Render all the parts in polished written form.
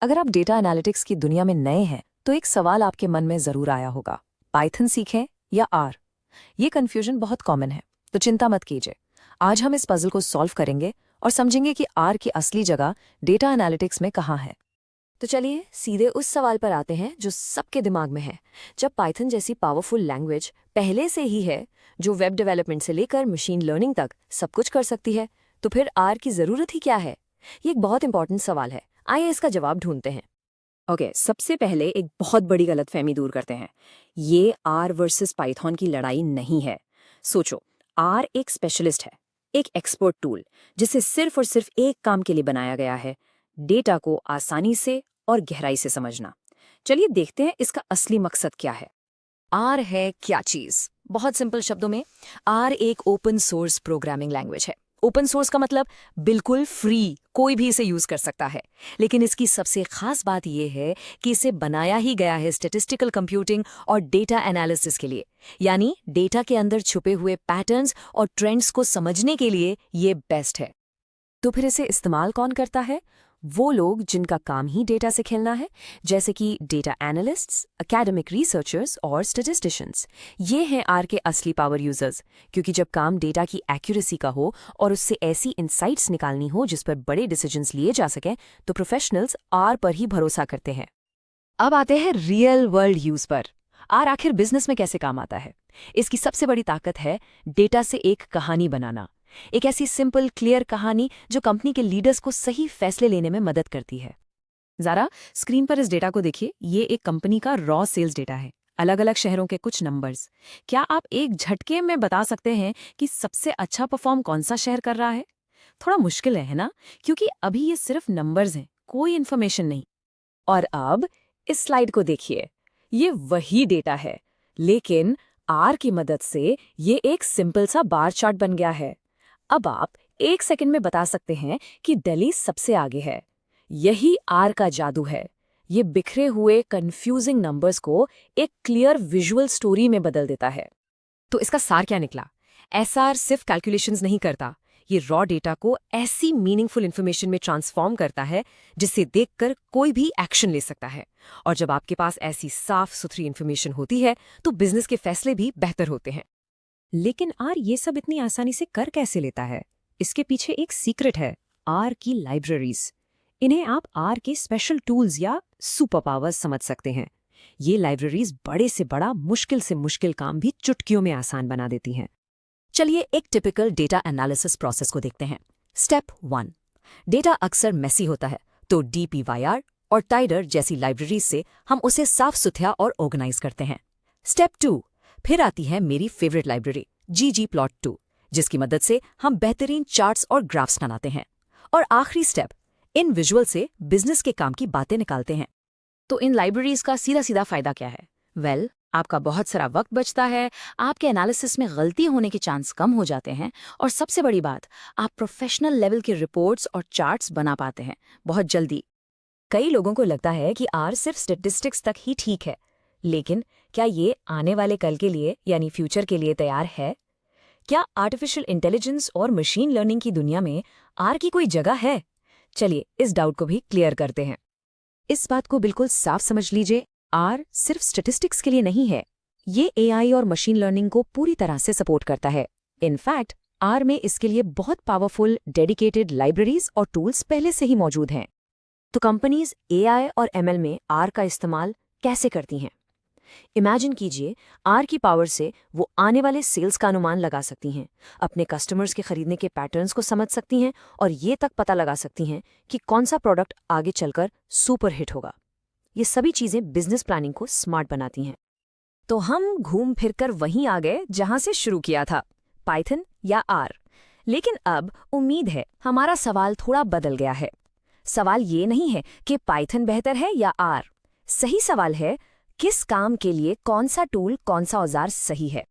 अगर आप data analytics की दुनिया में नए हैं तो एक सवाल आपके मन में जरूर आया होगा, पाइथन सीखें या आर। ये कन्फ्यूजन बहुत कॉमन है, तो चिंता मत कीजिए। आज हम इस पजल को सॉल्व करेंगे और समझेंगे कि आर की असली जगह डेटा एनालिटिक्स में कहाँ है। तो चलिए सीधे उस सवाल पर आते हैं जो सबके दिमाग में है। जब पाइथन जैसी पावरफुल लैंग्वेज पहले से ही है, जो वेब डेवलपमेंट से लेकर मशीन लर्निंग तक सब कुछ कर सकती है, तो फिर आर की ज़रूरत ही क्या है? ये एक बहुत इंपॉर्टेंट सवाल है। आइए इसका जवाब ढूंढते हैं। ओके, सबसे पहले एक बहुत बड़ी गलतफहमी दूर करते हैं। ये आर वर्सेस पाइथन की लड़ाई नहीं है। सोचो, आर एक स्पेशलिस्ट है, एक एक्सपर्ट टूल, जिसे सिर्फ और सिर्फ एक काम के लिए बनाया गया है, डेटा को आसानी से और गहराई से समझना। चलिए देखते हैं इसका असली मकसद क्या है। आर है क्या चीज? बहुत सिंपल शब्दों में, आर एक ओपन सोर्स प्रोग्रामिंग लैंग्वेज है। ओपन सोर्स का मतलब बिल्कुल फ्री, कोई भी इसे यूज कर सकता है। लेकिन इसकी सबसे खास बात यह है कि इसे बनाया ही गया है स्टैटिस्टिकल कंप्यूटिंग और डेटा एनालिसिस के लिए। यानी डेटा के अंदर छुपे हुए पैटर्न्स और ट्रेंड्स को समझने के लिए ये बेस्ट है। तो फिर इसे इस्तेमाल कौन करता है? वो लोग जिनका काम ही डेटा से खेलना है, जैसे कि डेटा एनालिस्ट्स, एकेडमिक रिसर्चर्स और स्टैटिस्टिशियंस। ये हैं आर के असली पावर यूजर्स, क्योंकि जब काम डेटा की एक्यूरेसी का हो और उससे ऐसी इंसाइट्स निकालनी हो जिस पर बड़े डिसीजंस लिए जा सकें, तो प्रोफेशनल्स आर पर ही भरोसा करते हैं। अब आते हैं रियल वर्ल्ड यूज पर। आर आखिर बिजनेस में कैसे काम आता है? इसकी सबसे बड़ी ताकत है डेटा से एक कहानी बनाना। एक ऐसी सिंपल क्लियर कहानी जो कंपनी के लीडर्स को सही फैसले लेने में मदद करती है। ज़रा स्क्रीन पर इस डेटा को देखिए। ये एक कंपनी का रॉ सेल्स डेटा है, अलग अलग शहरों के कुछ नंबर्स। क्या आप एक झटके में बता सकते हैं कि सबसे अच्छा परफॉर्म कौन सा शहर कर रहा है? थोड़ा मुश्किल है ना, क्योंकि अभी ये सिर्फ नंबर्स हैं, कोई इन्फॉर्मेशन नहीं। और अब इस स्लाइड को देखिए, ये वही डेटा है, लेकिन आर की मदद से ये एक सिंपल सा बार चार्ट बन गया है। अब आप एक सेकंड में बता सकते हैं कि दिल्ली सबसे आगे है। यही आर का जादू है। ये बिखरे हुए कंफ्यूजिंग नंबर्स को एक क्लियर विजुअल स्टोरी में बदल देता है। तो इसका सार क्या निकला? एसआर सिर्फ कैलकुलेशंस नहीं करता, ये रॉ डेटा को ऐसी मीनिंगफुल इन्फॉर्मेशन में ट्रांसफॉर्म करता है जिसे देखकर कोई भी एक्शन ले सकता है। और जब आपके पास ऐसी साफ सुथरी इन्फॉर्मेशन होती है तो बिजनेस के फैसले भी बेहतर होते हैं। लेकिन आर ये सब इतनी आसानी से कर कैसे लेता है? इसके पीछे एक सीक्रेट है, आर की लाइब्रेरीज। इन्हें आप आर के स्पेशल टूल्स या सुपर पावर्स समझ सकते हैं। ये लाइब्रेरीज बड़े से बड़ा, मुश्किल से मुश्किल काम भी चुटकियों में आसान बना देती हैं। चलिए एक टिपिकल डेटा एनालिसिस प्रोसेस को देखते हैं। स्टेप 1, डेटा अक्सर मेसी होता है, तो डीपीवाईआर और टाइडर जैसी लाइब्रेरीज से हम उसे साफ सुथरा और ऑर्गेनाइज करते हैं। स्टेप 2, फिर आती है मेरी फेवरेट लाइब्रेरी ggplot2, जिसकी मदद से हम बेहतरीन चार्ट्स और ग्राफ्स बनाते हैं। और आखिरी स्टेप, इन विजुअल से बिजनेस के काम की बातें निकालते हैं। तो इन लाइब्रेरीज का सीधा सीधा फायदा क्या है? वेल, आपका बहुत सारा वक्त बचता है, आपके एनालिसिस में गलती होने के चांस कम हो जाते हैं, और सबसे बड़ी बात, आप प्रोफेशनल लेवल के रिपोर्ट्स और चार्ट्स बना पाते हैं बहुत जल्दी। कई लोगों को लगता है कि आर सिर्फ स्टैटिस्टिक्स तक ही ठीक है, लेकिन क्या ये आने वाले कल के लिए यानी फ्यूचर के लिए तैयार है? क्या आर्टिफिशियल इंटेलिजेंस और मशीन लर्निंग की दुनिया में आर की कोई जगह है? चलिए इस डाउट को भी क्लियर करते हैं। इस बात को बिल्कुल साफ समझ लीजिए, आर सिर्फ स्टैटिस्टिक्स के लिए नहीं है। ये एआई और मशीन लर्निंग को पूरी तरह से सपोर्ट करता है। इनफैक्ट आर में इसके लिए बहुत पावरफुल डेडिकेटेड लाइब्रेरीज और टूल्स पहले से ही मौजूद हैं। तो कंपनीज एआई और एमएल में आर का इस्तेमाल कैसे करती हैं? इमेजिन कीजिए, आर की पावर से वो आने वाले सेल्स का अनुमान लगा सकती हैं, अपने कस्टमर्स के खरीदने के पैटर्न्स को समझ सकती हैं और ये तक पता लगा सकती हैं कि कौन सा प्रोडक्ट आगे चलकर सुपर हिट होगा। ये सभी चीजें बिजनेस प्लानिंग को स्मार्ट बनाती हैं। तो हम घूम फिरकर वहीं आ गए जहां से शुरू किया था, पाइथन या आर। लेकिन अब उम्मीद है हमारा सवाल थोड़ा बदल गया है। सवाल ये नहीं है कि पाइथन बेहतर है या आर। सही सवाल है, किस काम के लिए कौन सा टूल, कौन सा औजार सही है।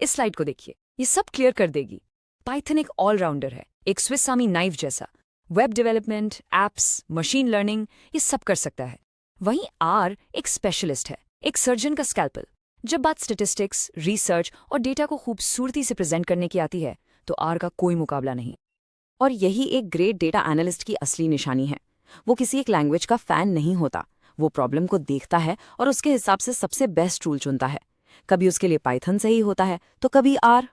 इस स्लाइड को देखिए, ये सब क्लियर कर देगी। पाइथन एक ऑलराउंडर है, एक स्विस आर्मी नाइफ जैसा। Web development, apps, machine learning, ये सब कर सकता है। वहीं आर एक स्पेशलिस्ट है, एक सर्जन का स्कैल्पल। जब बात स्टैटिस्टिक्स, रिसर्च और डेटा को खूबसूरती से प्रेजेंट करने की आती है, तो आर का कोई मुकाबला नहीं। और यही एक ग्रेट डेटा एनालिस्ट की असली निशानी है। वो किसी एक लैंग्वेज का फ़ैन नहीं होता। वो प्रॉब्लम को देखता है और उसके हिसाब से सबसे बेस्ट टूल चुनता है। कभी उसके लिए पाइथन सही होता है तो कभी आर।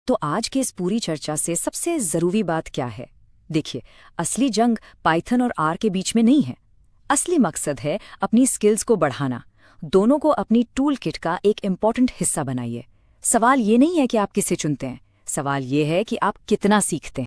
तो आज की इस पूरी चर्चा से सबसे ज़रूरी बात क्या है? देखिए, असली जंग पाइथन और आर के बीच में नहीं है। असली मकसद है अपनी स्किल्स को बढ़ाना। दोनों को अपनी टूल किट का एक इम्पॉर्टेंट हिस्सा बनाइए। सवाल ये नहीं है कि आप किसे चुनते हैं, सवाल ये है कि आप कितना सीखते हैं।